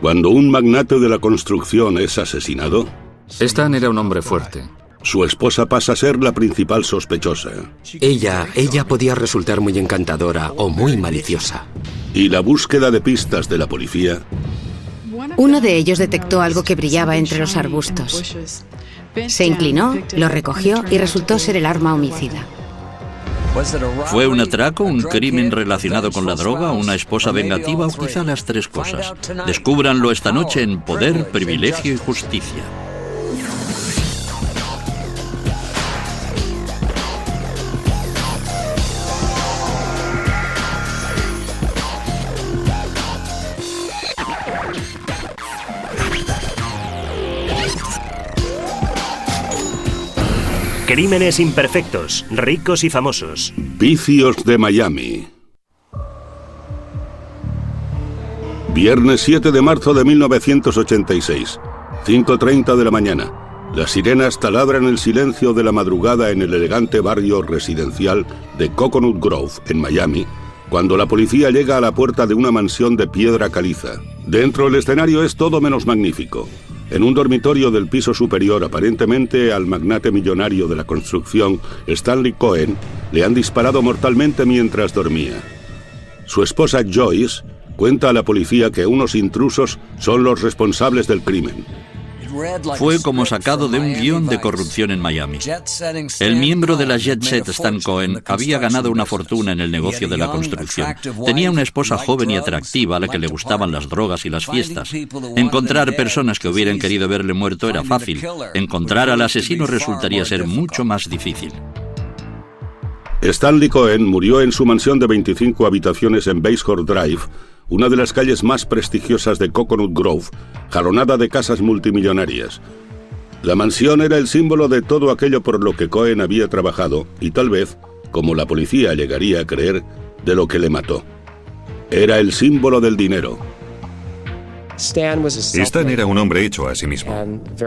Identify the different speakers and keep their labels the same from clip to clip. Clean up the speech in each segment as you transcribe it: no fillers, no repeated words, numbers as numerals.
Speaker 1: Cuando un magnate de la construcción es asesinado,
Speaker 2: Stan era un hombre fuerte.
Speaker 1: su esposa pasa a ser la principal sospechosa.
Speaker 3: Ella podía resultar muy encantadora o muy maliciosa.
Speaker 1: Y la búsqueda de pistas de la policía
Speaker 4: Uno de ellos detectó algo que brillaba entre los arbustos. Se inclinó, lo recogió y resultó ser el arma homicida.
Speaker 5: ¿Fue un atraco, un crimen relacionado con la droga, una esposa vengativa o quizá las tres cosas? Descúbranlo esta noche en Poder, Privilegio y Justicia.
Speaker 6: Crímenes imperfectos, ricos y famosos.
Speaker 1: Vicios de Miami. Viernes 7 de marzo de 1986, 5:30 de la mañana. Las sirenas taladran el silencio de la madrugada en el elegante barrio residencial de Coconut Grove, en Miami, cuando la policía llega a la puerta de una mansión de piedra caliza. Dentro el escenario es todo menos magnífico. En un dormitorio del piso superior, aparentemente al magnate millonario de la construcción, Stanley Cohen, le han disparado mortalmente mientras dormía. Su esposa Joyce cuenta a la policía que unos intrusos son los responsables del crimen.
Speaker 5: Fue como sacado de un guión de corrupción en Miami. El miembro de la Jet Set, Stan Cohen, había ganado una fortuna en el negocio de la construcción. Tenía una esposa joven y atractiva a la que le gustaban las drogas y las fiestas. Encontrar personas que hubieran querido verle muerto era fácil. Encontrar al asesino resultaría ser mucho más difícil.
Speaker 1: Stanley Cohen murió en su mansión de 25 habitaciones en Basehor Drive, una de las calles más prestigiosas de Coconut Grove, jalonada de casas multimillonarias. La mansión era el símbolo de todo aquello por lo que Cohen había trabajado y tal vez, como la policía llegaría a creer, de lo que le mató. Era el símbolo del dinero.
Speaker 7: Stan era un hombre hecho a sí mismo,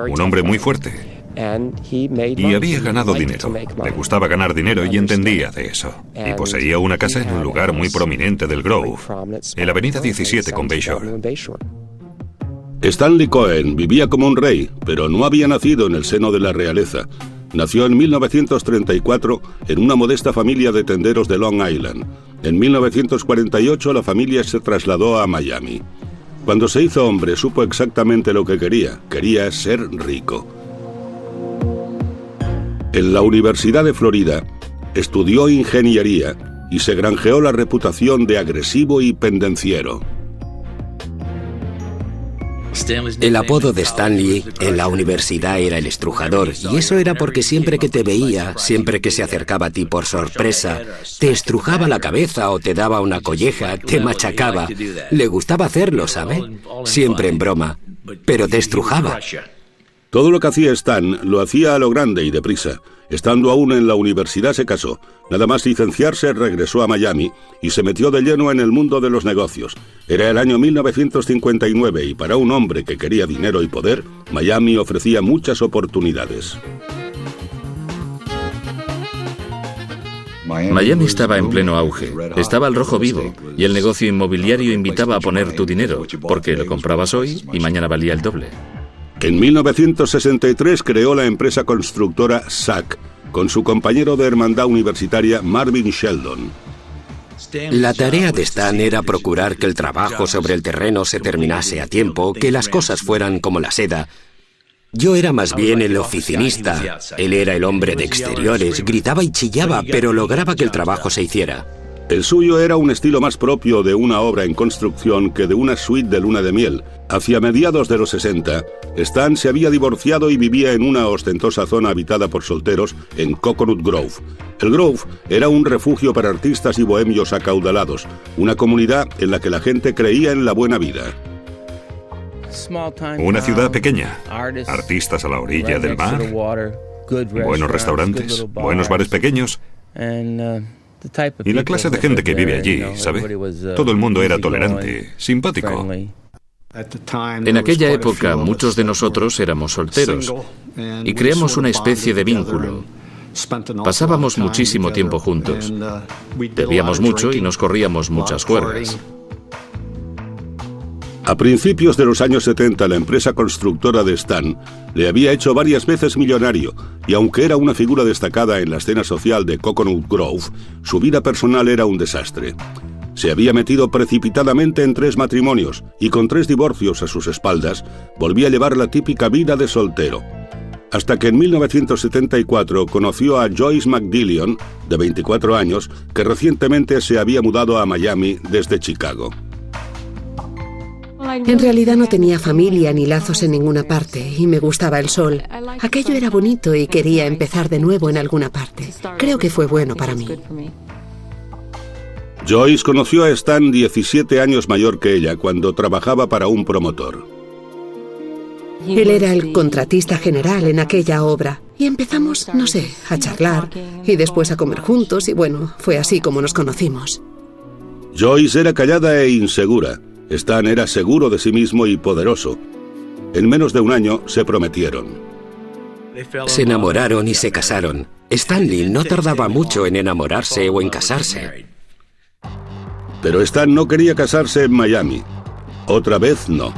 Speaker 7: un hombre muy fuerte. Y había ganado dinero. Le gustaba ganar dinero y entendía de eso. Y poseía una casa en un lugar muy prominente del Grove, en la avenida 17 con Bayshore.
Speaker 1: Stanley Cohen vivía como un rey, pero no había nacido en el seno de la realeza. Nació en 1934 en una modesta familia de tenderos de Long Island. En 1948 la familia se trasladó a Miami. Cuando se hizo hombre supo exactamente lo que quería. Quería ser rico. En la Universidad de Florida estudió ingeniería y se granjeó la reputación de agresivo y pendenciero.
Speaker 3: El apodo de Stanley en la universidad era el estrujador, y eso era porque siempre que te veía, siempre que se acercaba a ti por sorpresa, te estrujaba la cabeza o te daba una colleja, te machacaba. Le gustaba hacerlo, ¿sabe? Siempre en broma, pero te estrujaba.
Speaker 1: Todo lo que hacía Stan lo hacía a lo grande y deprisa. Estando aún en la universidad se casó. Nada más licenciarse regresó a Miami y se metió de lleno en el mundo de los negocios. Era el año 1959 y para un hombre que quería dinero y poder, Miami ofrecía muchas oportunidades.
Speaker 2: Miami estaba en pleno auge, estaba al rojo vivo y el negocio inmobiliario invitaba a poner tu dinero, porque lo comprabas hoy y mañana valía el doble.
Speaker 1: En 1963 creó la empresa constructora SAC con su compañero de hermandad universitaria Marvin Sheldon.
Speaker 3: La tarea de Stan era procurar que el trabajo sobre el terreno se terminase a tiempo, que las cosas fueran como la seda. Yo era más bien el oficinista. Él era el hombre de exteriores, gritaba y chillaba, pero lograba que el trabajo se hiciera.
Speaker 1: El suyo era un estilo más propio de una obra en construcción que de una suite de luna de miel. Hacia mediados de los 60, Stan se había divorciado y vivía en una ostentosa zona habitada por solteros en Coconut Grove. El Grove era un refugio para artistas y bohemios acaudalados, una comunidad en la que la gente creía en la buena vida.
Speaker 7: Una ciudad pequeña, artistas a la orilla del mar, buenos restaurantes, buenos bares pequeños. Y la clase de gente que vive allí, ¿sabe? Todo el mundo era tolerante, simpático.
Speaker 2: En aquella época, muchos de nosotros éramos solteros y creamos una especie de vínculo. Pasábamos muchísimo tiempo juntos. Bebíamos mucho y nos corríamos muchas juergas.
Speaker 1: A principios de los años 70, la empresa constructora de Stan le había hecho varias veces millonario, y aunque era una figura destacada en la escena social de Coconut Grove, su vida personal era un desastre. Se había metido precipitadamente en 3 matrimonios y con 3 divorcios a sus espaldas, volvía a llevar la típica vida de soltero. Hasta que en 1974 conoció a Joyce McDillion, de 24 años, que recientemente se había mudado a Miami desde Chicago.
Speaker 8: En realidad no tenía familia ni lazos en ninguna parte y me gustaba el sol. Aquello era bonito y quería empezar de nuevo en alguna parte. Creo que fue bueno para mí.
Speaker 1: Joyce conoció a Stan 17 años mayor que ella cuando trabajaba para un promotor.
Speaker 8: Él era el contratista general en aquella obra y empezamos, no sé, a charlar y después a comer juntos y bueno, fue así como nos conocimos.
Speaker 1: Joyce era callada e insegura. Stan era seguro de sí mismo y poderoso. En menos de un año se prometieron.
Speaker 3: Se enamoraron y se casaron. Stanley no tardaba mucho en enamorarse o en casarse.
Speaker 1: Pero Stan no quería casarse en Miami. Otra vez no.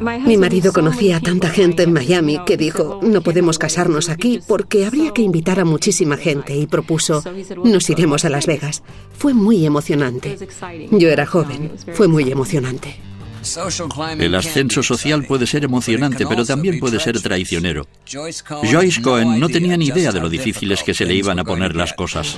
Speaker 8: Mi marido conocía a tanta gente en Miami que dijo, no podemos casarnos aquí porque habría que invitar a muchísima gente y propuso, nos iremos a Las Vegas. Fue muy emocionante. Yo era joven, fue muy emocionante.
Speaker 5: El ascenso social puede ser emocionante, pero también puede ser traicionero. Joyce Cohen no tenía ni idea de lo difíciles que se le iban a poner las cosas.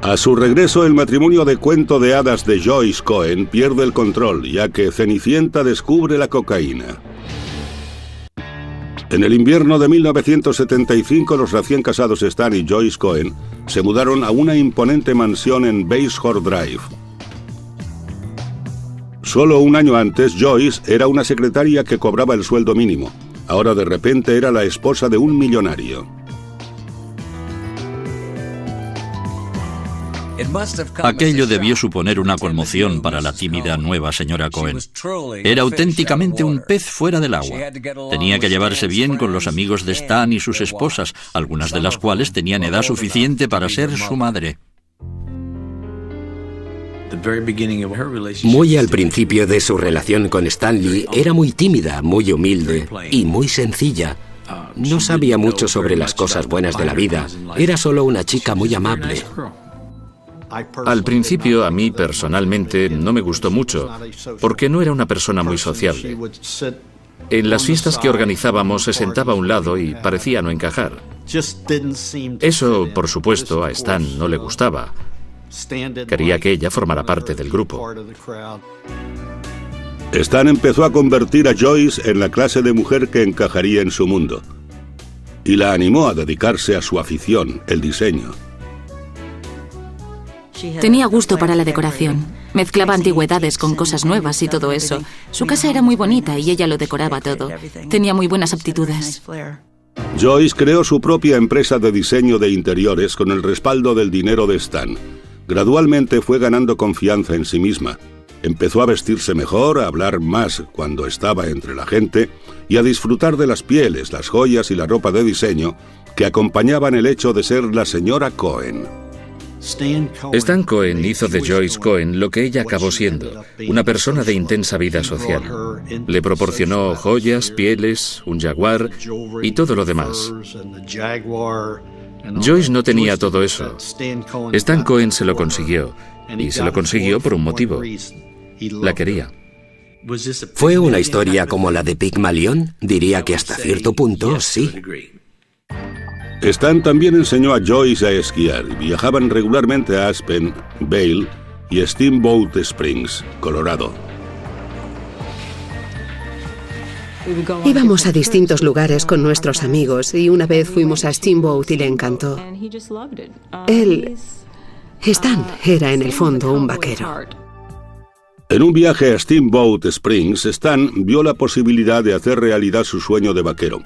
Speaker 1: A su regreso, el matrimonio de cuento de hadas de Joyce Cohen pierde el control, ya que Cenicienta descubre la cocaína. En el invierno de 1975, los recién casados Stan y Joyce Cohen se mudaron a una imponente mansión en Bayshore Drive. Solo un año antes, Joyce era una secretaria que cobraba el sueldo mínimo. Ahora de repente era la esposa de un millonario.
Speaker 5: Aquello debió suponer una conmoción para la tímida nueva señora Cohen. Era auténticamente un pez fuera del agua. Tenía que llevarse bien con los amigos de Stan y sus esposas, algunas de las cuales tenían edad suficiente para ser su madre.
Speaker 3: Muy al principio de su relación con Stanley, era muy tímida, muy humilde y muy sencilla. No sabía mucho sobre las cosas buenas de la vida. Era solo una chica muy amable.
Speaker 2: Al principio, a mí personalmente no me gustó mucho, porque no era una persona muy sociable. En las fiestas que organizábamos se sentaba a un lado y parecía no encajar. Eso, por supuesto, a Stan no le gustaba. Quería que ella formara parte del grupo.
Speaker 1: Stan empezó a convertir a Joyce en la clase de mujer que encajaría en su mundo, y la animó a dedicarse a su afición, el diseño.
Speaker 9: Tenía gusto para la decoración. Mezclaba antigüedades con cosas nuevas y todo eso. Su casa era muy bonita y ella lo decoraba todo. Tenía muy buenas aptitudes.
Speaker 1: Joyce creó su propia empresa de diseño de interiores con el respaldo del dinero de Stan. Gradualmente fue ganando confianza en sí misma. Empezó a vestirse mejor, a hablar más cuando estaba entre la gente y a disfrutar de las pieles, las joyas y la ropa de diseño que acompañaban el hecho de ser la señora Cohen.
Speaker 2: Stan Cohen hizo de Joyce Cohen lo que ella acabó siendo, una persona de intensa vida social. Le proporcionó joyas, pieles, un jaguar y todo lo demás. Joyce no tenía todo eso. Stan Cohen se lo consiguió, y se lo consiguió por un motivo. La quería.
Speaker 3: ¿Fue una historia como la de Pigmalión? Diría que hasta cierto punto, sí.
Speaker 1: Stan también enseñó a Joyce a esquiar y viajaban regularmente a Aspen, Vail y Steamboat Springs, Colorado.
Speaker 8: Íbamos a distintos lugares con nuestros amigos y una vez fuimos a Steamboat y le encantó. Stan era en el fondo un vaquero.
Speaker 1: En un viaje a Steamboat Springs, Stan vio la posibilidad de hacer realidad su sueño de vaquero.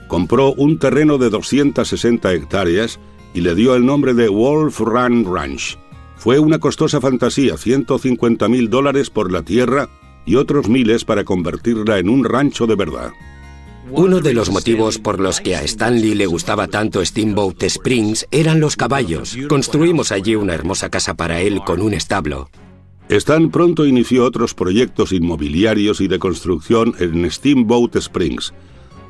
Speaker 1: Compró un terreno de 260 hectáreas y le dio el nombre de Wolf Run Ranch. Fue una costosa fantasía, $150,000 por la tierra y otros miles para convertirla en un rancho de verdad.
Speaker 3: Uno de los motivos por los que a Stanley le gustaba tanto Steamboat Springs eran los caballos. Construimos allí una hermosa casa para él con un establo.
Speaker 1: Stan pronto inició otros proyectos inmobiliarios y de construcción en Steamboat Springs.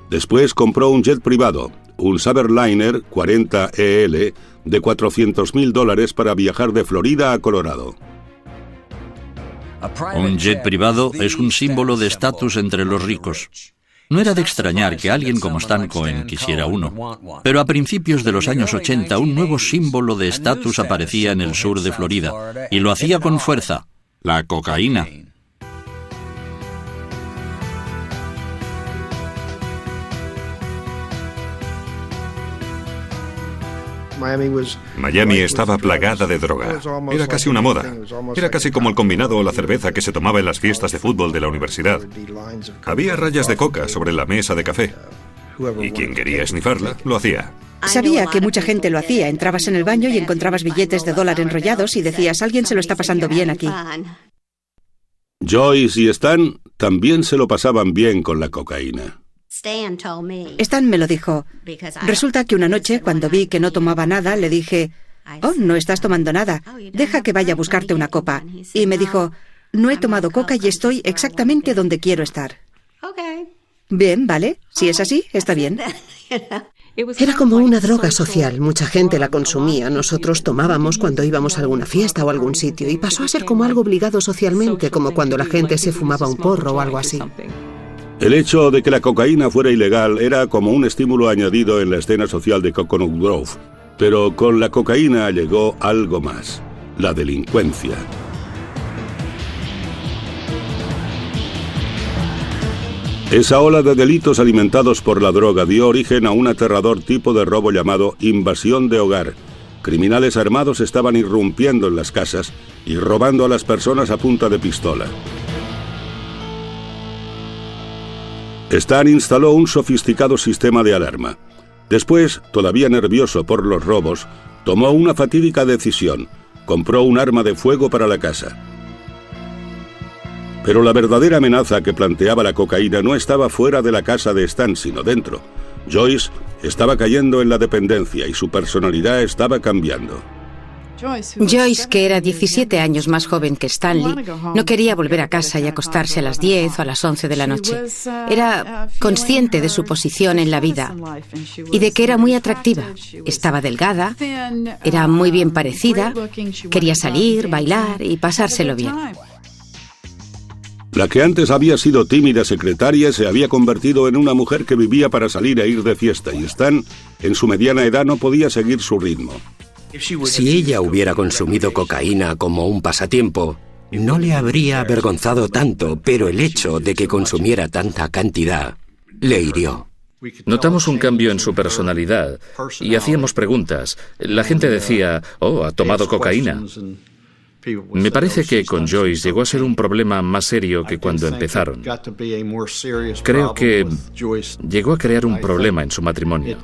Speaker 1: Después compró un jet privado, un Saberliner 40 EL de $400,000 para viajar de Florida a Colorado.
Speaker 5: Un jet privado es un símbolo de estatus entre los ricos. No era de extrañar que alguien como Stan Cohen quisiera uno. Pero a principios de los años 80, un nuevo símbolo de estatus aparecía en el sur de Florida, y lo hacía con fuerza: la cocaína.
Speaker 7: Miami estaba plagada de droga. Era casi una moda. Era casi como el combinado o la cerveza que se tomaba en las fiestas de fútbol de la universidad. Había rayas de coca sobre la mesa de café. Y quien quería esnifarla, lo hacía.
Speaker 10: Sabía que mucha gente lo hacía. Entrabas en el baño y encontrabas billetes de $1 enrollados y decías: alguien se lo está pasando bien aquí.
Speaker 1: Joyce y Stan también se lo pasaban bien con la cocaína.
Speaker 10: Stan me lo dijo. Resulta que una noche, cuando vi que no tomaba nada, le dije: oh, no estás tomando nada, deja que vaya a buscarte una copa. Y me dijo: no he tomado coca y estoy exactamente donde quiero estar. Bien, vale, si es así, está bien.
Speaker 8: Era como una droga social, mucha gente la consumía, nosotros tomábamos cuando íbamos a alguna fiesta o algún sitio, y pasó a ser como algo obligado socialmente, como cuando la gente se fumaba un porro o algo así.
Speaker 1: El hecho de que la cocaína fuera ilegal era como un estímulo añadido en la escena social de Coconut Grove, pero con la cocaína llegó algo más: la delincuencia. Esa ola de delitos alimentados por la droga dio origen a un aterrador tipo de robo llamado invasión de hogar. Criminales armados estaban irrumpiendo en las casas y robando a las personas a punta de pistola. Stan instaló un sofisticado sistema de alarma. Después, todavía nervioso por los robos, tomó una fatídica decisión: compró un arma de fuego para la casa. Pero la verdadera amenaza que planteaba la cocaína no estaba fuera de la casa de Stan, sino dentro. Joyce estaba cayendo en la dependencia y su personalidad estaba cambiando.
Speaker 4: Joyce, que era 17 años más joven que Stanley, no quería volver a casa y acostarse a las 10 o a las 11 de la noche. Era consciente de su posición en la vida y de que era muy atractiva. Estaba delgada, era muy bien parecida, quería salir, bailar y pasárselo bien.
Speaker 1: La que antes había sido tímida secretaria se había convertido en una mujer que vivía para salir e ir de fiesta, y Stan, en su mediana edad, no podía seguir su ritmo.
Speaker 3: Si ella hubiera consumido cocaína como un pasatiempo, no le habría avergonzado tanto, pero el hecho de que consumiera tanta cantidad le hirió.
Speaker 2: Notamos un cambio en su personalidad y hacíamos preguntas. La gente decía: oh, ha tomado cocaína. Me parece que con Joyce llegó a ser un problema más serio que cuando empezaron. Creo que llegó a crear un problema en su matrimonio.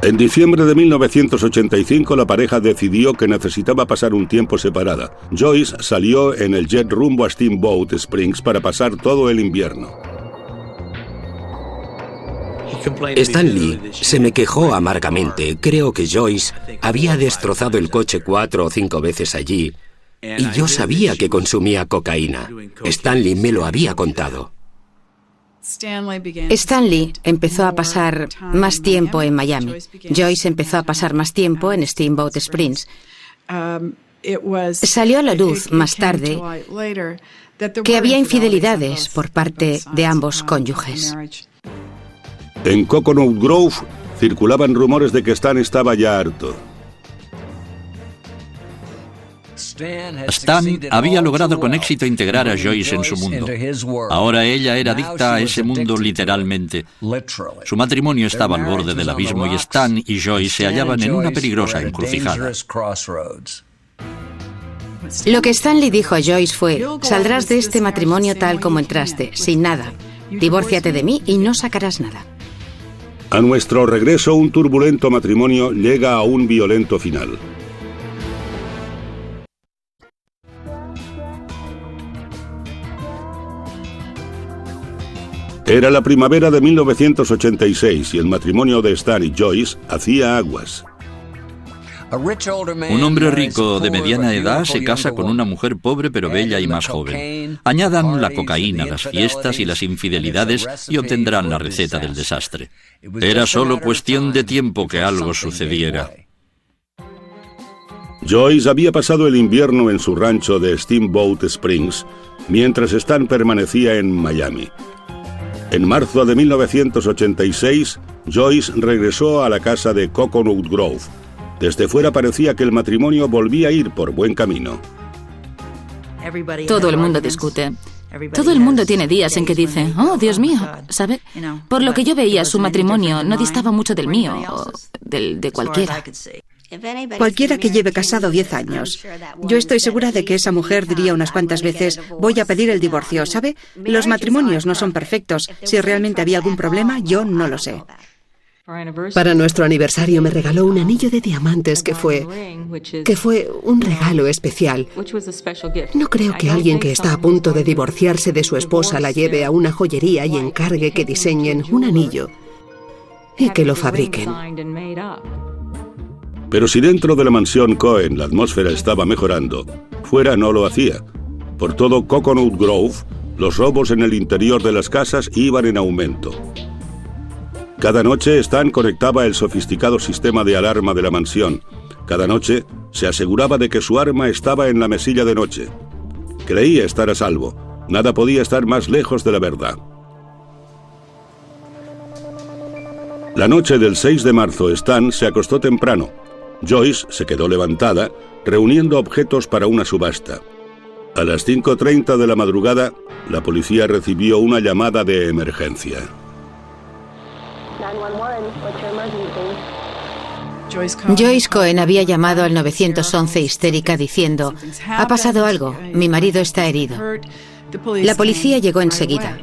Speaker 1: En diciembre de 1985, la pareja decidió que necesitaba pasar un tiempo separada. Joyce salió en el jet rumbo a Steamboat Springs para pasar todo el invierno.
Speaker 3: Stanley se me quejó amargamente. Creo que Joyce había destrozado el coche 4 o 5 veces allí, y yo sabía que consumía cocaína. Stanley me lo había contado.
Speaker 4: Stanley empezó a pasar más tiempo en Miami. Joyce empezó a pasar más tiempo en Steamboat Springs. Salió a la luz más tarde que había infidelidades por parte de ambos cónyuges.
Speaker 1: En Coconut Grove circulaban rumores de que Stan estaba ya harto.
Speaker 5: Stan había logrado con éxito integrar a Joyce en su mundo. Ahora ella era adicta a ese mundo literalmente. Su matrimonio estaba al borde del abismo y Stan y Joyce se hallaban en una peligrosa encrucijada.
Speaker 4: Lo que Stanley dijo a Joyce fue: saldrás de este matrimonio tal como entraste, sin nada. Divórciate de mí y no sacarás nada.
Speaker 1: A nuestro regreso, un turbulento matrimonio llega a un violento final. Era la primavera de 1986 y el matrimonio de Stan y Joyce hacía aguas.
Speaker 5: Un hombre rico de mediana edad se casa con una mujer pobre pero bella y más joven. Añadan la cocaína, las fiestas y las infidelidades y obtendrán la receta del desastre. Era solo cuestión de tiempo que algo sucediera.
Speaker 1: Joyce había pasado el invierno en su rancho de Steamboat Springs, mientras Stan permanecía en Miami. En marzo de 1986, Joyce regresó a la casa de Coconut Grove. Desde fuera parecía que el matrimonio volvía a ir por buen camino.
Speaker 9: Todo el mundo discute. Todo el mundo tiene días en que dice, oh, Dios mío, ¿sabe? Por lo que yo veía, su matrimonio no distaba mucho del mío o del de cualquiera.
Speaker 10: Cualquiera que lleve casado 10 años. Yo estoy segura de que esa mujer diría unas cuantas veces, voy a pedir el divorcio, ¿sabe? Los matrimonios no son perfectos. Si realmente había algún problema, yo no lo sé.
Speaker 8: Para nuestro aniversario me regaló un anillo de diamantes que fue un regalo especial. No creo que alguien que está a punto de divorciarse de su esposa la lleve a una joyería y encargue que diseñen un anillo y que lo fabriquen.
Speaker 1: Pero si dentro de la mansión Cohen la atmósfera estaba mejorando, fuera no lo hacía. Por todo Coconut Grove, los robos en el interior de las casas iban en aumento. Cada noche Stan conectaba el sofisticado sistema de alarma de la mansión. Cada noche se aseguraba de que su arma estaba en la mesilla de noche. Creía estar a salvo. Nada podía estar más lejos de la verdad. La noche del 6 de marzo, Stan se acostó temprano. Joyce se quedó levantada, reuniendo objetos para una subasta. A las 5:30 de la madrugada, la policía recibió una llamada de emergencia.
Speaker 4: Joyce Cohen había llamado al 911 histérica diciendo, ha pasado algo, mi marido está herido. La policía llegó enseguida.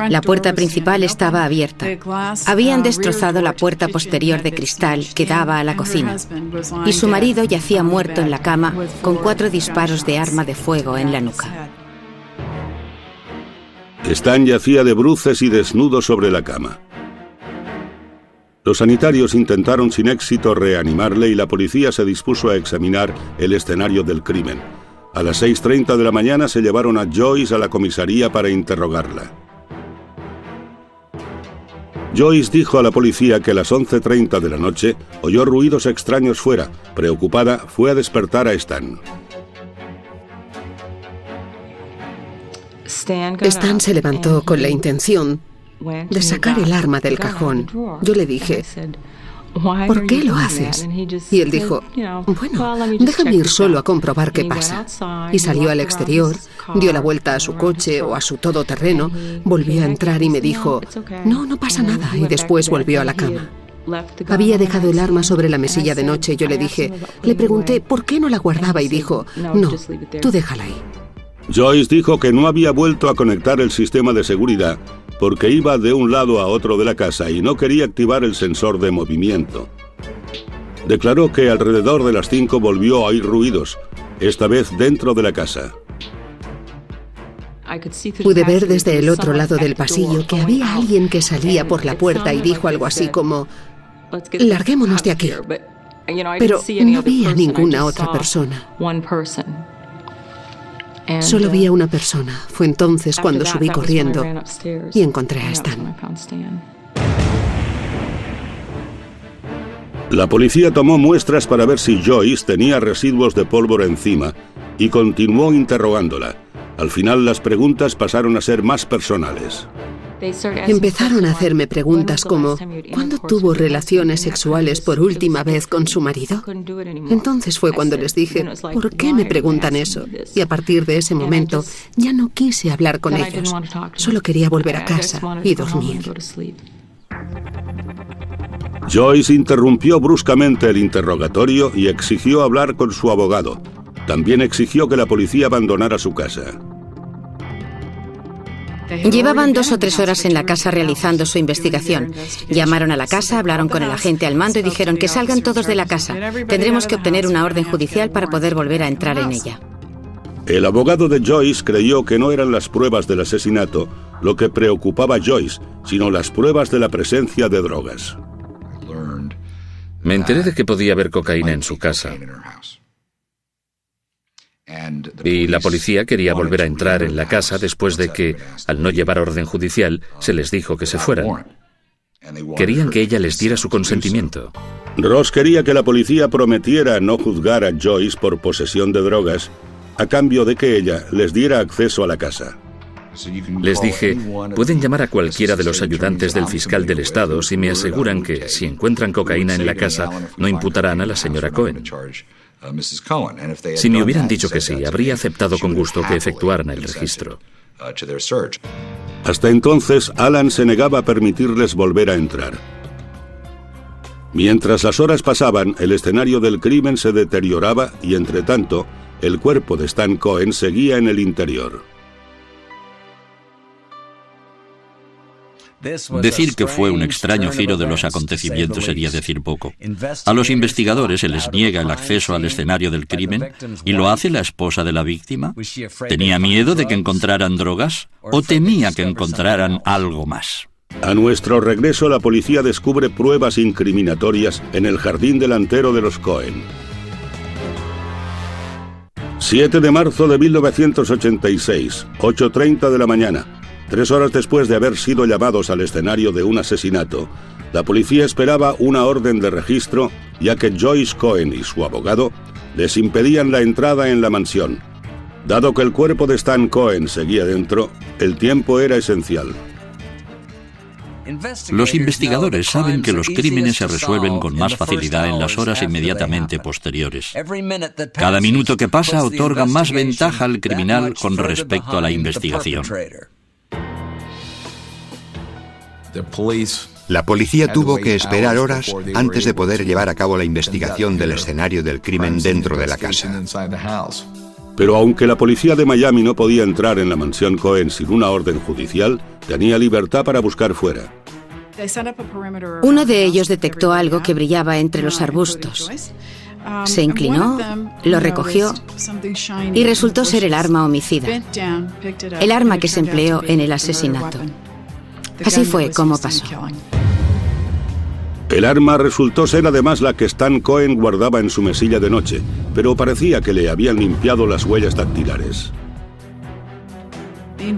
Speaker 4: La puerta principal estaba abierta. Habían destrozado la puerta posterior de cristal que daba a la cocina. Y su marido yacía muerto en la cama con 4 disparos de arma de fuego en la nuca.
Speaker 1: Stan yacía de bruces y desnudo sobre la cama. Los sanitarios intentaron sin éxito reanimarle y la policía se dispuso a examinar el escenario del crimen. A las 6:30 de la mañana se llevaron a Joyce a la comisaría para interrogarla. Joyce dijo a la policía que a las 11:30 de la noche oyó ruidos extraños fuera. Preocupada, fue a despertar a Stan.
Speaker 8: Stan se levantó con la intención de sacar el arma del cajón. Yo le dije, ¿por qué lo haces? Y él dijo, bueno, déjame ir solo a comprobar qué pasa. Y salió al exterior, dio la vuelta a su coche o a su todoterreno, volvió a entrar y me dijo, no pasa nada, y después volvió a la cama. Había dejado el arma sobre la mesilla de noche y yo le pregunté por qué no la guardaba y dijo, no, tú déjala ahí.
Speaker 1: Joyce dijo que no había vuelto a conectar el sistema de seguridad porque iba de un lado a otro de la casa y no quería activar el sensor de movimiento. Declaró que alrededor de las 5 volvió a oír ruidos, esta vez dentro de la casa.
Speaker 8: Pude ver desde el otro lado del pasillo que había alguien que salía por la puerta y dijo algo así como, larguémonos de aquí. Pero no vi a ninguna otra persona. Solo vi a una persona. Fue entonces cuando subí corriendo y encontré a Stan.
Speaker 1: La policía tomó muestras para ver si Joyce tenía residuos de pólvora encima y continuó interrogándola. Al final las preguntas pasaron a ser más personales.
Speaker 8: Empezaron a hacerme preguntas como, ¿cuándo tuvo relaciones sexuales por última vez con su marido? Entonces fue cuando les dije, ¿por qué me preguntan eso? Y a partir de ese momento ya no quise hablar con ellos. Solo quería volver a casa y dormir.
Speaker 1: Joyce interrumpió bruscamente el interrogatorio y exigió hablar con su abogado. También exigió que la policía abandonara su casa.
Speaker 4: Llevaban 2 o 3 horas en la casa realizando su investigación. Llamaron a la casa, hablaron con el agente al mando y dijeron que salgan todos de la casa. Tendremos que obtener una orden judicial para poder volver a entrar en ella.
Speaker 1: El abogado de Joyce creyó que no eran las pruebas del asesinato lo que preocupaba a Joyce, sino las pruebas de la presencia de drogas.
Speaker 2: Me enteré de que podía haber cocaína en su casa. Y la policía quería volver a entrar en la casa después de que, al no llevar orden judicial, se les dijo que se fueran. Querían que ella les diera su consentimiento.
Speaker 1: Ross quería que la policía prometiera no juzgar a Joyce por posesión de drogas a cambio de que ella les diera acceso a la casa.
Speaker 2: Les dije, pueden llamar a cualquiera de los ayudantes del fiscal del estado si me aseguran que, si encuentran cocaína en la casa, no imputarán a la señora Cohen. Si me hubieran dicho que sí, habría aceptado con gusto que efectuaran el registro.
Speaker 1: Hasta entonces, Alan se negaba a permitirles volver a entrar. Mientras las horas pasaban, el escenario del crimen se deterioraba y, entre tanto, el cuerpo de Stan Cohen seguía en el interior.
Speaker 5: Decir que fue un extraño giro de los acontecimientos sería decir poco. A los investigadores se les niega el acceso al escenario del crimen y lo hace la esposa de la víctima. ¿Tenía miedo de que encontraran drogas o temía que encontraran algo más?
Speaker 1: A nuestro regreso, la policía descubre pruebas incriminatorias en el jardín delantero de los Cohen. 7 de marzo de 1986, 8:30 de la mañana. 3 horas después de haber sido llamados al escenario de un asesinato, la policía esperaba una orden de registro, ya que Joyce Cohen y su abogado les impedían la entrada en la mansión. Dado que el cuerpo de Stan Cohen seguía dentro, el tiempo era esencial.
Speaker 5: Los investigadores saben que los crímenes se resuelven con más facilidad en las horas inmediatamente posteriores. Cada minuto que pasa otorga más ventaja al criminal con respecto a la investigación.
Speaker 11: La policía tuvo que esperar horas antes de poder llevar a cabo la investigación del escenario del crimen dentro de la casa.
Speaker 1: Pero aunque la policía de Miami no podía entrar en la mansión Cohen sin una orden judicial, tenía libertad para buscar fuera.
Speaker 4: Uno de ellos detectó algo que brillaba entre los arbustos. Se inclinó, lo recogió y resultó ser el arma homicida, el arma que se empleó en el asesinato. Así fue como pasó.
Speaker 1: El arma resultó ser además la que Stan Cohen guardaba en su mesilla de noche, pero parecía que le habían limpiado las huellas dactilares.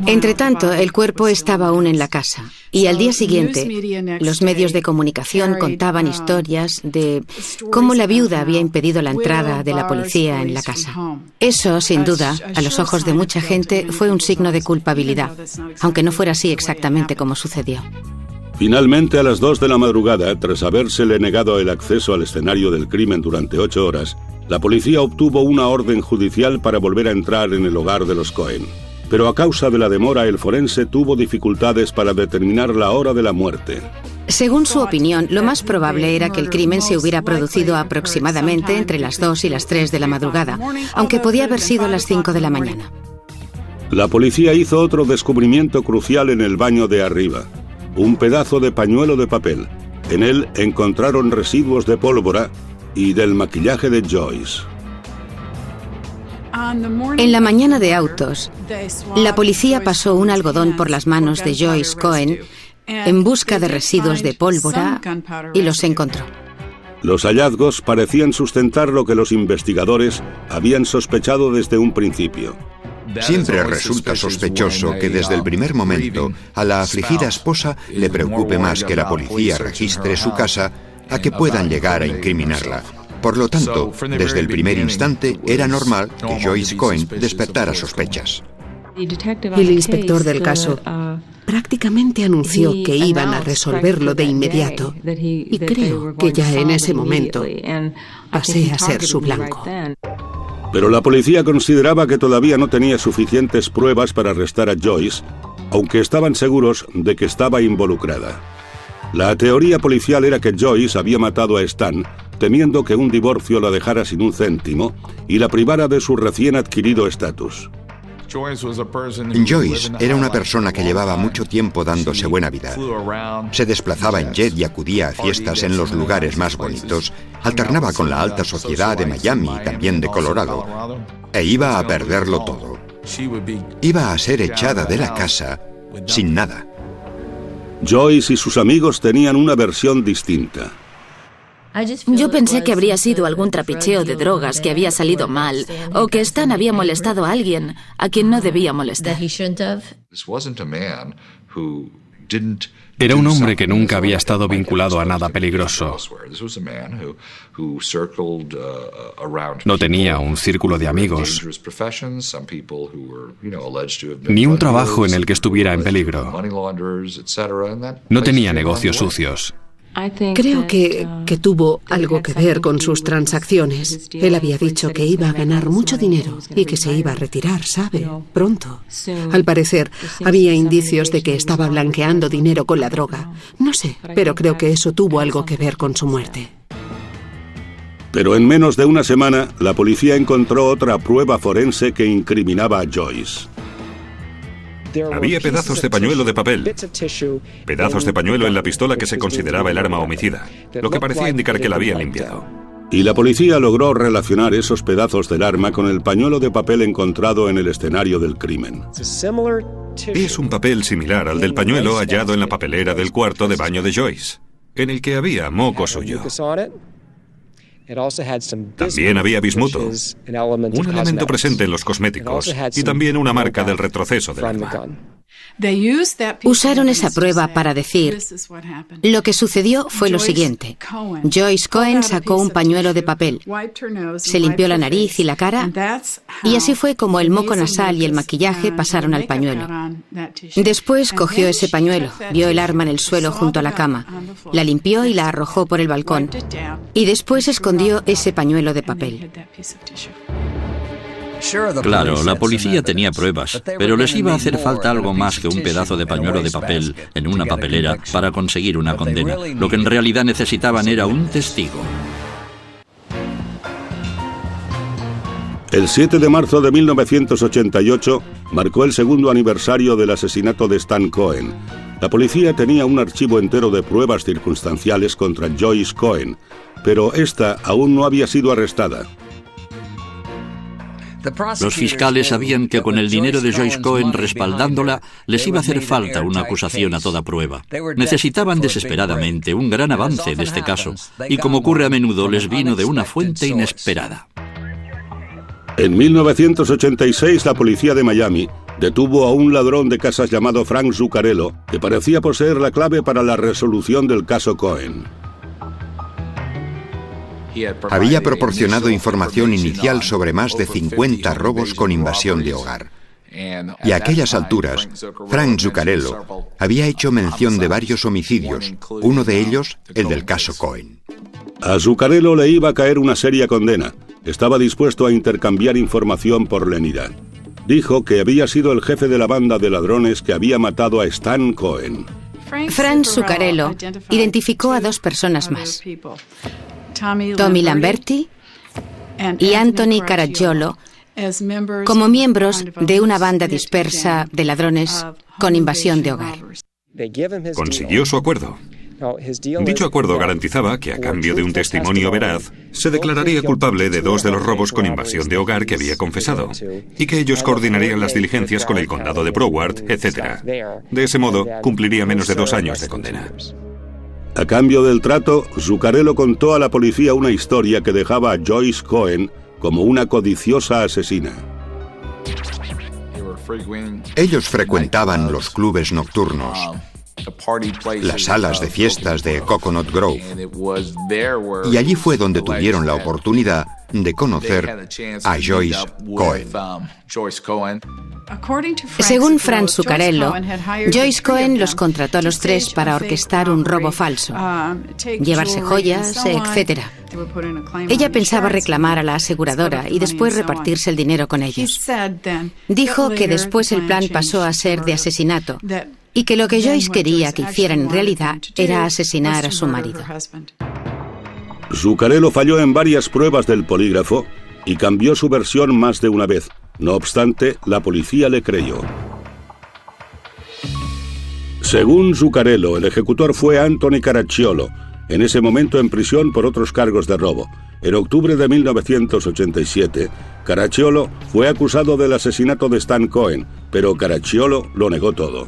Speaker 4: Entretanto, el cuerpo estaba aún en la casa, y al día siguiente, los medios de comunicación contaban historias de cómo la viuda había impedido la entrada de la policía en la casa. Eso, sin duda, a los ojos de mucha gente, fue un signo de culpabilidad, aunque no fuera así exactamente como sucedió.
Speaker 1: Finalmente, a las 2 de la madrugada, tras habérsele negado el acceso al escenario del crimen durante 8 horas, la policía obtuvo una orden judicial para volver a entrar en el hogar de los Cohen. Pero a causa de la demora, el forense tuvo dificultades para determinar la hora de la muerte.
Speaker 4: Según su opinión, lo más probable era que el crimen se hubiera producido aproximadamente entre las 2 y las 3 de la madrugada, aunque podía haber sido las 5 de la mañana.
Speaker 1: La policía hizo otro descubrimiento crucial en el baño de arriba. Un pedazo de pañuelo de papel. En él encontraron residuos de pólvora y del maquillaje de Joyce.
Speaker 4: En la mañana de autos, la policía pasó un algodón por las manos de Joyce Cohen en busca de residuos de pólvora y los encontró.
Speaker 1: Los hallazgos parecían sustentar lo que los investigadores habían sospechado desde un principio.
Speaker 11: Siempre resulta sospechoso que desde el primer momento a la afligida esposa le preocupe más que la policía registre su casa a que puedan llegar a incriminarla. Por lo tanto, desde el primer instante era normal que Joyce Cohen despertara sospechas.
Speaker 8: El inspector del caso prácticamente anunció que iban a resolverlo de inmediato, y creo que ya en ese momento pasé a ser su blanco.
Speaker 1: Pero la policía consideraba que todavía no tenía suficientes pruebas para arrestar a Joyce, aunque estaban seguros de que estaba involucrada. La teoría policial era que Joyce había matado a Stan, temiendo que un divorcio la dejara sin un céntimo y la privara de su recién adquirido estatus.
Speaker 11: Joyce era una persona que llevaba mucho tiempo dándose buena vida. Se desplazaba en jet y acudía a fiestas en los lugares más bonitos, alternaba con la alta sociedad de Miami y también de Colorado, e iba a perderlo todo. Iba a ser echada de la casa sin nada.
Speaker 1: Joyce y sus amigos tenían una versión distinta.
Speaker 9: Yo pensé que habría sido algún trapicheo de drogas que había salido mal, o que Stan había molestado a alguien a quien no debía molestar.
Speaker 12: Era un hombre que nunca había estado vinculado a nada peligroso. No tenía un círculo de amigos, ni un trabajo en el que estuviera en peligro. No tenía negocios sucios.
Speaker 8: Creo que tuvo algo que ver con sus transacciones. Él había dicho que iba a ganar mucho dinero y que se iba a retirar, ¿sabe? Pronto. Al parecer, había indicios de que estaba blanqueando dinero con la droga. No sé, pero creo que eso tuvo algo que ver con su muerte.
Speaker 1: Pero en menos de una semana, la policía encontró otra prueba forense que incriminaba a Joyce.
Speaker 7: Había pedazos de pañuelo de papel, pedazos de pañuelo en la pistola que se consideraba el arma homicida, lo que parecía indicar que la habían limpiado.
Speaker 1: Y la policía logró relacionar esos pedazos del arma con el pañuelo de papel encontrado en el escenario del crimen.
Speaker 7: Es un papel similar al del pañuelo hallado en la papelera del cuarto de baño de Joyce, en el que había moco suyo. También había bismuto, un elemento presente en los cosméticos, y también una marca del retroceso del arma.
Speaker 4: Usaron esa prueba para decir: lo que sucedió fue lo siguiente. Joyce Cohen sacó un pañuelo de papel, se limpió la nariz y la cara, y así fue como el moco nasal y el maquillaje pasaron al pañuelo. Después cogió ese pañuelo, vio el arma en el suelo junto a la cama, la limpió y la arrojó por el balcón, y después escondió ese pañuelo de papel.
Speaker 5: Claro, la policía tenía pruebas, pero les iba a hacer falta algo más que un pedazo de pañuelo de papel en una papelera para conseguir una condena. Lo que en realidad necesitaban era un testigo.
Speaker 1: El 7 de marzo de 1988 marcó el segundo aniversario del asesinato de Stan Cohen. La policía tenía un archivo entero de pruebas circunstanciales contra Joyce Cohen, pero esta aún no había sido arrestada.
Speaker 5: Los fiscales sabían que con el dinero de Joyce Cohen respaldándola, les iba a hacer falta una acusación a toda prueba. Necesitaban desesperadamente un gran avance de este caso, y como ocurre a menudo, les vino de una fuente inesperada.
Speaker 1: En 1986, la policía de Miami detuvo a un ladrón de casas llamado Frank Zuccarello, que parecía poseer la clave para la resolución del caso Cohen.
Speaker 11: Había proporcionado información inicial sobre más de 50 robos con invasión de hogar. Y a aquellas alturas, Frank Zuccarello había hecho mención de varios homicidios, uno de ellos el del caso Cohen.
Speaker 1: A Zuccarello le iba a caer una seria condena. Estaba dispuesto a intercambiar información por lenidad. Dijo que había sido el jefe de la banda de ladrones que había matado a Stan Cohen.
Speaker 4: Frank Zuccarello identificó a dos personas más: Tommy Lamberti y Anthony Caracciolo, como miembros de una banda dispersa de ladrones con invasión de hogar.
Speaker 7: Consiguió su acuerdo. Dicho acuerdo garantizaba que, a cambio de un testimonio veraz, se declararía culpable de 2 de los robos con invasión de hogar que había confesado, y que ellos coordinarían las diligencias con el condado de Broward, etc. De ese modo, cumpliría menos de 2 años de condena.
Speaker 1: A cambio del trato, Zuccarello contó a la policía una historia que dejaba a Joyce Cohen como una codiciosa asesina.
Speaker 11: Ellos frecuentaban los clubes nocturnos, las salas de fiestas de Coconut Grove, y allí fue donde tuvieron la oportunidad de conocer a Joyce Cohen.
Speaker 4: Según Frank Zuccarello, Joyce Cohen los contrató a los 3 para orquestar un robo falso, llevarse joyas, etc. Ella pensaba reclamar a la aseguradora y después repartirse el dinero con ellos. Dijo que después el plan pasó a ser de asesinato y que lo que Joyce quería que hicieran en realidad era asesinar a su marido.
Speaker 1: Zuccarello falló en varias pruebas del polígrafo y cambió su versión más de una vez. No obstante, la policía le creyó. Según Zuccarello, el ejecutor fue Anthony Caracciolo, en ese momento en prisión por otros cargos de robo. En octubre de 1987, Caracciolo fue acusado del asesinato de Stan Cohen, pero Caracciolo lo negó todo.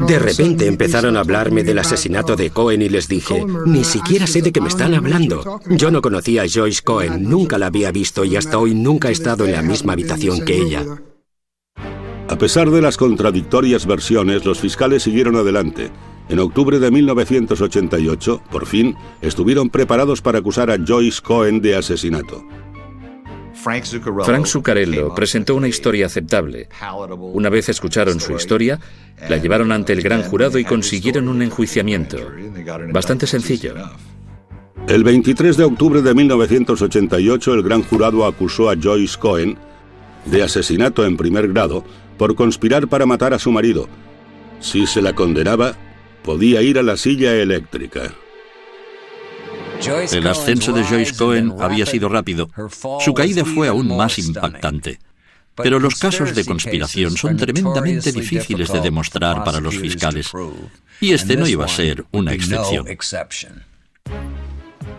Speaker 3: De repente empezaron a hablarme del asesinato de Cohen y les dije, ni siquiera sé de qué me están hablando. Yo no conocía a Joyce Cohen, nunca la había visto y hasta hoy nunca he estado en la misma habitación que ella.
Speaker 1: A pesar de las contradictorias versiones, los fiscales siguieron adelante. En octubre de 1988, por fin, estuvieron preparados para acusar a Joyce Cohen de asesinato.
Speaker 2: Frank Zuccarello presentó una historia aceptable. Una vez escucharon su historia, la llevaron ante el gran jurado y consiguieron un enjuiciamiento. Bastante sencillo.
Speaker 1: El 23 de octubre de 1988, el gran jurado acusó a Joyce Cohen de asesinato en primer grado por conspirar para matar a su marido. Si se la condenaba, podía ir a la silla eléctrica.
Speaker 5: El ascenso de Joyce Cohen había sido rápido. Su caída fue aún más impactante. Pero los casos de conspiración son tremendamente difíciles de demostrar para los fiscales. Y este no iba a ser una excepción.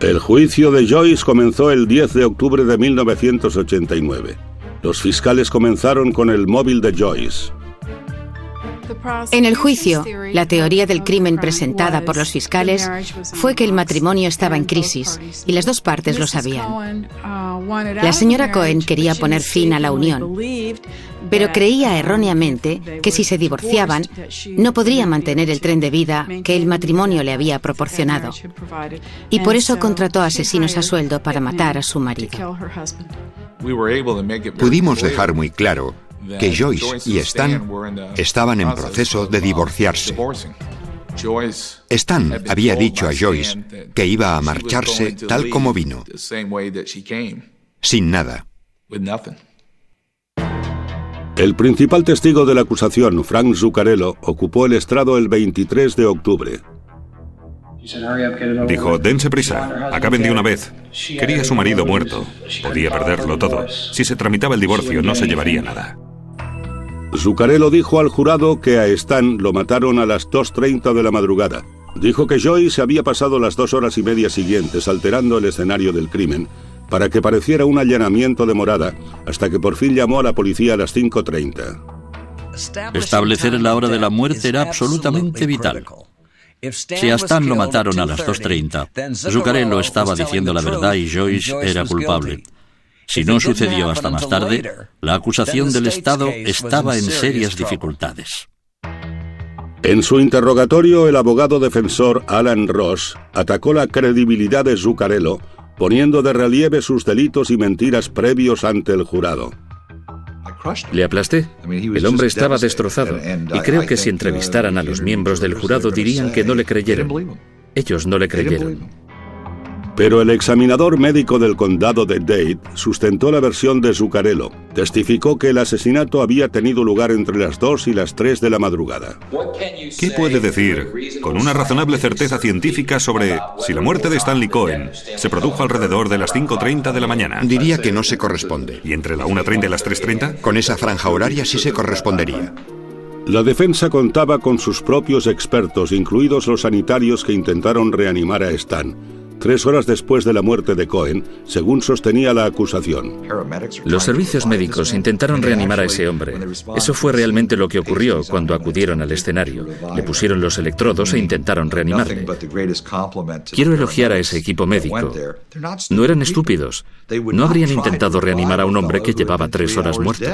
Speaker 1: El juicio de Joyce comenzó el 10 de octubre de 1989. Los fiscales comenzaron con el móvil de Joyce.
Speaker 4: En el juicio, la teoría del crimen presentada por los fiscales fue que el matrimonio estaba en crisis y las dos partes lo sabían. La señora Cohen quería poner fin a la unión, pero creía erróneamente que si se divorciaban, no podría mantener el tren de vida que el matrimonio le había proporcionado. Y por eso contrató asesinos a sueldo para matar a su marido.
Speaker 11: Pudimos dejar muy claro que Joyce y Stan estaban en proceso de divorciarse. Stan había dicho a Joyce que iba a marcharse tal como vino, sin nada.
Speaker 1: El principal testigo de la acusación, Frank Zuccarello, ocupó el estrado el 23 de octubre.
Speaker 7: Dijo, dense prisa, acaben de una vez. Quería a su marido muerto. Podía perderlo todo. Si se tramitaba el divorcio, no se llevaría nada.
Speaker 1: Zuccarello dijo al jurado que a Stan lo mataron a las 2:30 de la madrugada. Dijo que Joyce había pasado las 2 horas y media siguientes alterando el escenario del crimen para que pareciera un allanamiento de morada, hasta que por fin llamó a la policía a las 5:30.
Speaker 5: Establecer la hora de la muerte era absolutamente vital. Si a Stan lo mataron a las 2:30, Zuccarello estaba diciendo la verdad y Joyce era culpable. Si no sucedió hasta más tarde, la acusación del Estado estaba en serias dificultades.
Speaker 1: En su interrogatorio, el abogado defensor Alan Ross atacó la credibilidad de Zuccarello, poniendo de relieve sus delitos y mentiras previos ante el jurado.
Speaker 2: Le aplasté. El hombre estaba destrozado y creo que si entrevistaran a los miembros del jurado dirían que no le creyeron. Ellos no le creyeron.
Speaker 1: Pero el examinador médico del condado de Dade sustentó la versión de Zuccarello. Testificó que el asesinato había tenido lugar entre las 2 y las 3 de la madrugada.
Speaker 7: ¿Qué puede decir con una razonable certeza científica sobre si la muerte de Stanley Cohen se produjo alrededor de las 5:30 de la mañana?
Speaker 11: Diría que no se corresponde.
Speaker 7: ¿Y entre la 1:30 y las 3:30?
Speaker 11: Con esa franja horaria sí se correspondería.
Speaker 1: La defensa contaba con sus propios expertos, incluidos los sanitarios que intentaron reanimar a Stan 3 horas después de la muerte de Cohen, según sostenía la acusación.
Speaker 2: Los servicios médicos intentaron reanimar a ese hombre. Eso fue realmente lo que ocurrió cuando acudieron al escenario. Le pusieron los electrodos e intentaron reanimarle. Quiero elogiar a ese equipo médico. No eran estúpidos. No habrían intentado reanimar a un hombre que llevaba 3 horas muerto.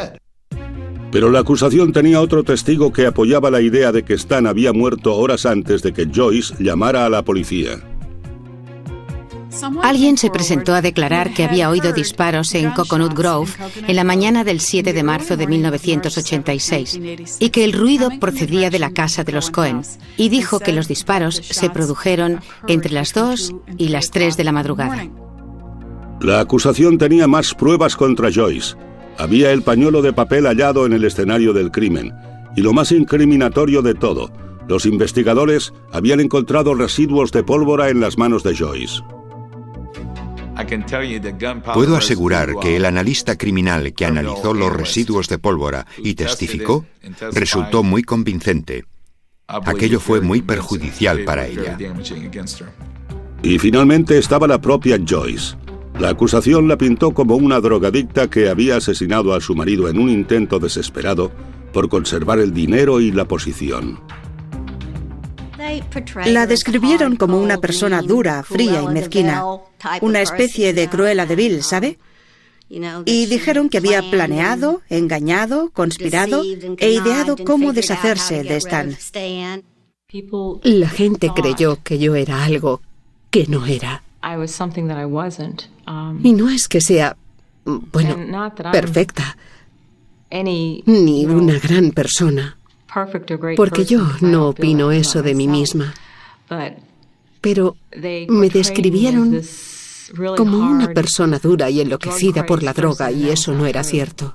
Speaker 1: Pero la acusación tenía otro testigo que apoyaba la idea de que Stan había muerto horas antes de que Joyce llamara a la policía.
Speaker 4: Alguien se presentó a declarar que había oído disparos en Coconut Grove en la mañana del 7 de marzo de 1986 y que el ruido procedía de la casa de los Cohen, y dijo que los disparos se produjeron entre las 2 y las 3 de la madrugada.
Speaker 1: La acusación tenía más pruebas contra Joyce. Había el pañuelo de papel hallado en el escenario del crimen. Y lo más incriminatorio de todo, los investigadores habían encontrado residuos de pólvora en las manos de Joyce.
Speaker 11: Puedo asegurar que el analista criminal que analizó los residuos de pólvora y testificó resultó muy convincente. Aquello fue muy perjudicial para ella.
Speaker 1: Y finalmente estaba la propia Joyce. La acusación la pintó como una drogadicta que había asesinado a su marido en un intento desesperado por conservar el dinero y la posición.
Speaker 10: La describieron como una persona dura, fría y mezquina, una especie de Cruella de Vil, ¿sabe? Y dijeron que había planeado, engañado, conspirado e ideado cómo deshacerse de Stan.
Speaker 8: La gente creyó que yo era algo que no era. Y no es que sea, bueno, perfecta, ni una gran persona, porque yo no opino eso de mí misma. Pero me describieron como una persona dura y enloquecida por la droga, y eso no era cierto.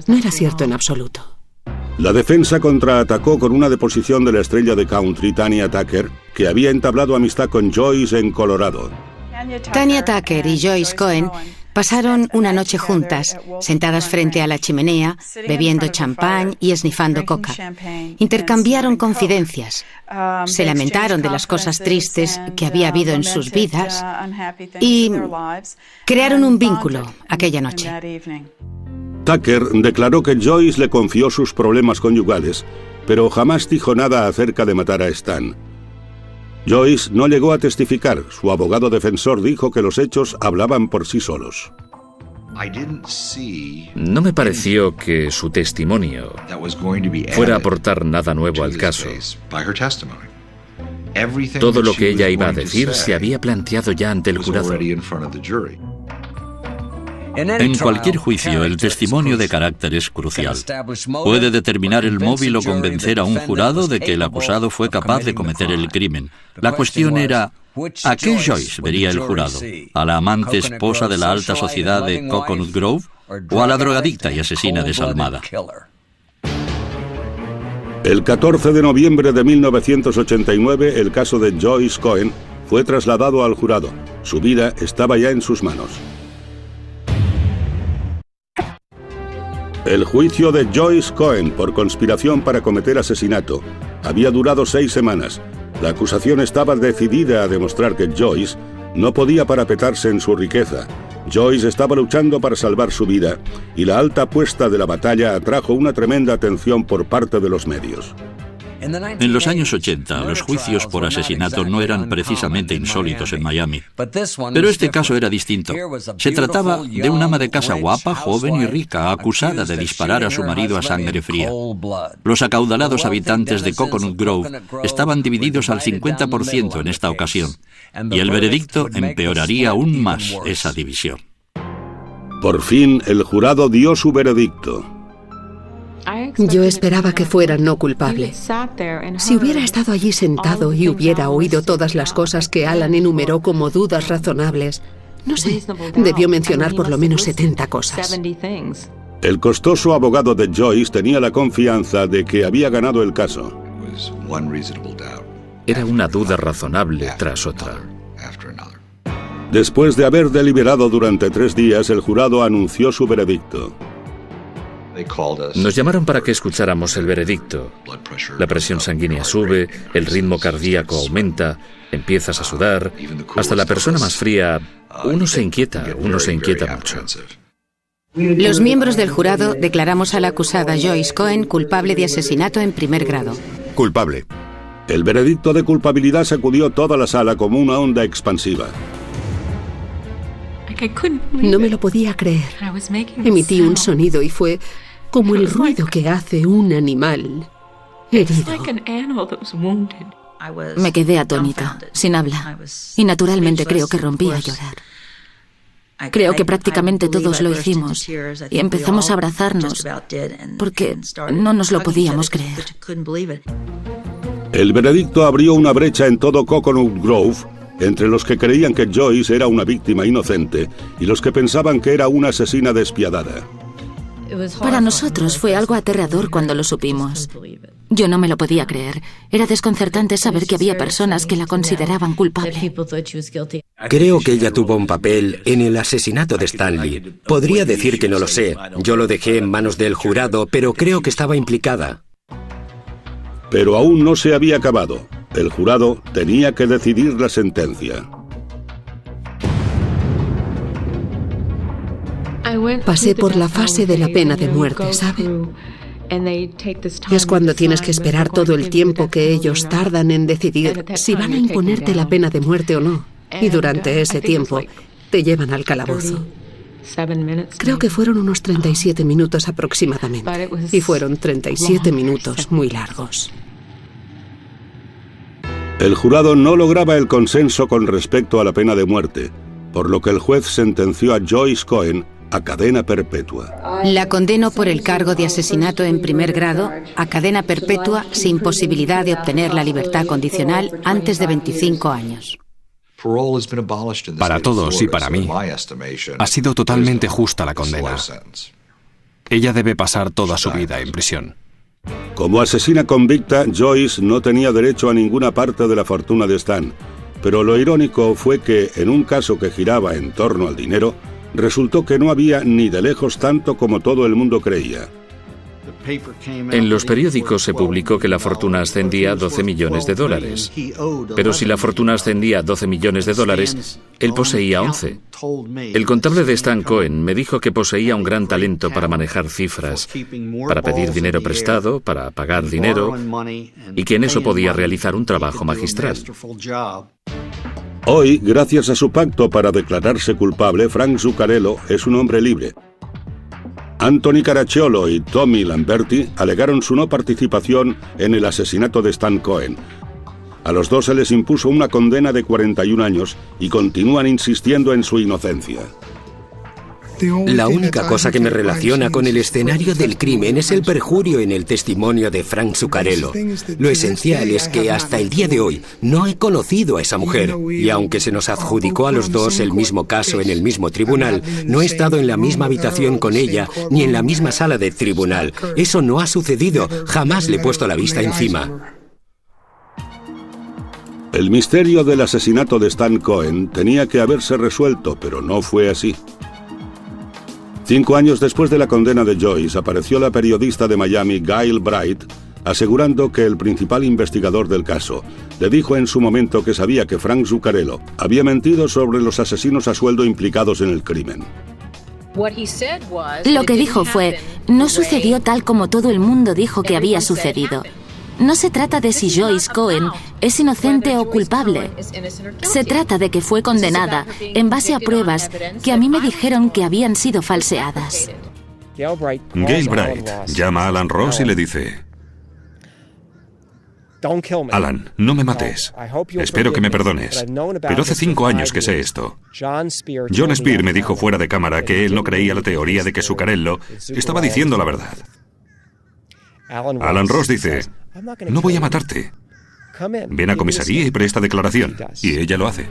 Speaker 8: No era cierto en absoluto.
Speaker 1: La defensa contraatacó con una deposición de la estrella de country Tanya Tucker, que había entablado amistad con Joyce en Colorado.
Speaker 4: Tanya Tucker y Joyce Cohen pasaron una noche juntas, sentadas frente a la chimenea, bebiendo champán y esnifando coca. Intercambiaron confidencias, se lamentaron de las cosas tristes que había habido en sus vidas y crearon un vínculo aquella noche.
Speaker 1: Tucker declaró que Joyce le confió sus problemas conyugales, pero jamás dijo nada acerca de matar a Stan. Joyce no llegó a testificar. Su abogado defensor dijo que los hechos hablaban por sí solos.
Speaker 2: No me pareció que su testimonio fuera a aportar nada nuevo al caso. Todo lo que ella iba a decir se había planteado ya ante el jurado.
Speaker 5: En cualquier juicio, el testimonio de carácter es crucial. Puede determinar el móvil o convencer a un jurado de que el acusado fue capaz de cometer el crimen. La cuestión era, ¿a qué Joyce vería el jurado? ¿A la amante esposa de la alta sociedad de Coconut Grove? ¿O a la drogadicta y asesina desalmada?
Speaker 1: El 14 de noviembre de 1989, el caso de Joyce Cohen fue trasladado al jurado. Su vida estaba ya en sus manos. El juicio de Joyce Cohen por conspiración para cometer asesinato había durado 6 semanas. La acusación estaba decidida a demostrar que Joyce no podía parapetarse en su riqueza. Joyce estaba luchando para salvar su vida, y la alta apuesta de la batalla atrajo una tremenda atención por parte de los medios.
Speaker 5: En los años 80, los juicios por asesinato no eran precisamente insólitos en Miami. Pero este caso era distinto. Se trataba de una ama de casa guapa, joven y rica, acusada de disparar a su marido a sangre fría. Los acaudalados habitantes de Coconut Grove estaban divididos al 50% en esta ocasión, y el veredicto empeoraría aún más esa división.
Speaker 1: Por fin, el jurado dio su veredicto.
Speaker 8: Yo esperaba que fuera no culpable. Si hubiera estado allí sentado y hubiera oído todas las cosas que Alan enumeró como dudas razonables, no sé, debió mencionar por lo menos 70 cosas.
Speaker 1: El costoso abogado de Joyce tenía la confianza de que había ganado el caso.
Speaker 2: Era una duda razonable tras otra.
Speaker 1: Después de haber deliberado durante 3 días, el jurado anunció su veredicto.
Speaker 2: Nos llamaron para que escucháramos el veredicto. La presión sanguínea sube, el ritmo cardíaco aumenta, empiezas a sudar. Hasta la persona más fría, uno se inquieta mucho.
Speaker 4: Los miembros del jurado declaramos a la acusada Joyce Cohen culpable de asesinato en primer grado.
Speaker 11: Culpable.
Speaker 1: El veredicto de culpabilidad sacudió toda la sala como una onda expansiva.
Speaker 8: No me lo podía creer. Emití un sonido y fue como el ruido que hace un animal herido.
Speaker 9: Me quedé atónita, sin habla, y naturalmente creo que rompí a llorar. Creo que prácticamente todos lo hicimos y empezamos a abrazarnos porque no nos lo podíamos creer.
Speaker 1: El veredicto abrió una brecha en todo Coconut Grove entre los que creían que Joyce era una víctima inocente y los que pensaban que era una asesina despiadada.
Speaker 9: Para nosotros fue algo aterrador cuando lo supimos. Yo no me lo podía creer. Era desconcertante saber que había personas que la consideraban culpable.
Speaker 3: Creo que ella tuvo un papel en el asesinato de Stanley. Podría decir que no lo sé. Yo lo dejé en manos del jurado, pero creo que estaba implicada.
Speaker 1: Pero aún no se había acabado. El jurado tenía que decidir la sentencia.
Speaker 8: Pasé por la fase de la pena de muerte, ¿sabe? Es cuando tienes que esperar todo el tiempo que ellos tardan en decidir si van a imponerte la pena de muerte o no. Y durante ese tiempo te llevan al calabozo. Creo que fueron unos 37 minutos aproximadamente. Y fueron 37 minutos muy largos.
Speaker 1: El jurado no lograba el consenso con respecto a la pena de muerte, por lo que el juez sentenció a Joyce Cohen a cadena perpetua.
Speaker 4: La condenó por el cargo de asesinato en primer grado a cadena perpetua sin posibilidad de obtener la libertad condicional antes de 25 años.
Speaker 12: Para todos y para mí, ha sido totalmente justa la condena. Ella debe pasar toda su vida en prisión.
Speaker 1: Como asesina convicta, Joyce no tenía derecho a ninguna parte de la fortuna de Stan, pero lo irónico fue que, en un caso que giraba en torno al dinero, resultó que no había ni de lejos tanto como todo el mundo creía.
Speaker 2: En los periódicos se publicó que la fortuna ascendía a $12 millones. Pero si la fortuna ascendía a $12 millones, él poseía 11. El contable de Stan Cohen me dijo que poseía un gran talento para manejar cifras, para pedir dinero prestado, para pagar dinero, y que en eso podía realizar un trabajo magistral.
Speaker 1: Hoy, gracias a su pacto para declararse culpable, Frank Zuccarello es un hombre libre. Anthony Caracciolo y Tommy Lamberti alegaron su no participación en el asesinato de Stan Cohen. A los dos se les impuso una condena de 41 años y continúan insistiendo en su inocencia.
Speaker 3: La única cosa que me relaciona con el escenario del crimen es el perjurio en el testimonio de Frank Zuccarello. Lo esencial es que hasta el día de hoy no he conocido a esa mujer, y aunque se nos adjudicó a los dos el mismo caso en el mismo tribunal, no he estado en la misma habitación con ella ni en la misma sala de tribunal. Eso no ha sucedido, jamás le he puesto la vista encima.
Speaker 1: El misterio del asesinato de Stan Cohen tenía que haberse resuelto, pero no fue así. 5 años después de la condena de Joyce, apareció la periodista de Miami, Gail Bright, asegurando que el principal investigador del caso le dijo en su momento que sabía que Frank Zuccarello había mentido sobre los asesinos a sueldo implicados en el crimen.
Speaker 9: Lo que dijo fue, no sucedió tal como todo el mundo dijo que había sucedido. No se trata de si Joyce Cohen es inocente o culpable. Se trata de que fue condenada en base a pruebas que a mí me dijeron que habían sido falseadas.
Speaker 7: Gail Bright llama a Alan Ross y le dice: Alan, no me mates. Espero que me perdones. Pero hace 5 años que sé esto. John Spear me dijo fuera de cámara que él no creía la teoría de que Zuccarello estaba diciendo la verdad. Alan Ross dice: no voy a matarte. Ven a comisaría y presta declaración. Y ella lo hace.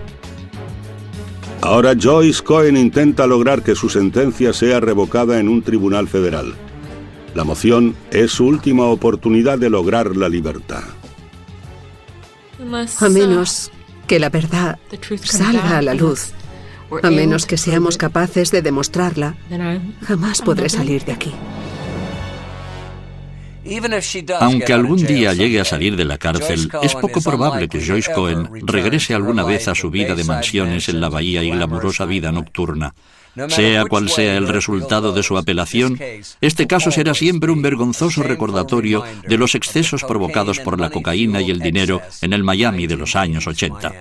Speaker 1: Ahora Joyce Cohen intenta lograr que su sentencia sea revocada en un tribunal federal. La moción es su última oportunidad de lograr la libertad.
Speaker 8: A menos que la verdad salga a la luz, a menos que seamos capaces de demostrarla, jamás podré salir de aquí.
Speaker 5: Aunque algún día llegue a salir de la cárcel, es poco probable que Joyce Cohen regrese alguna vez a su vida de mansiones en la bahía y glamurosa vida nocturna. Sea cual sea el resultado de su apelación, este caso será siempre un vergonzoso recordatorio de los excesos provocados por la cocaína y el dinero en el Miami de los años 80.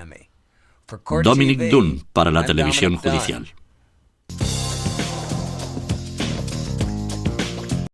Speaker 5: Dominic Dunne para la televisión judicial.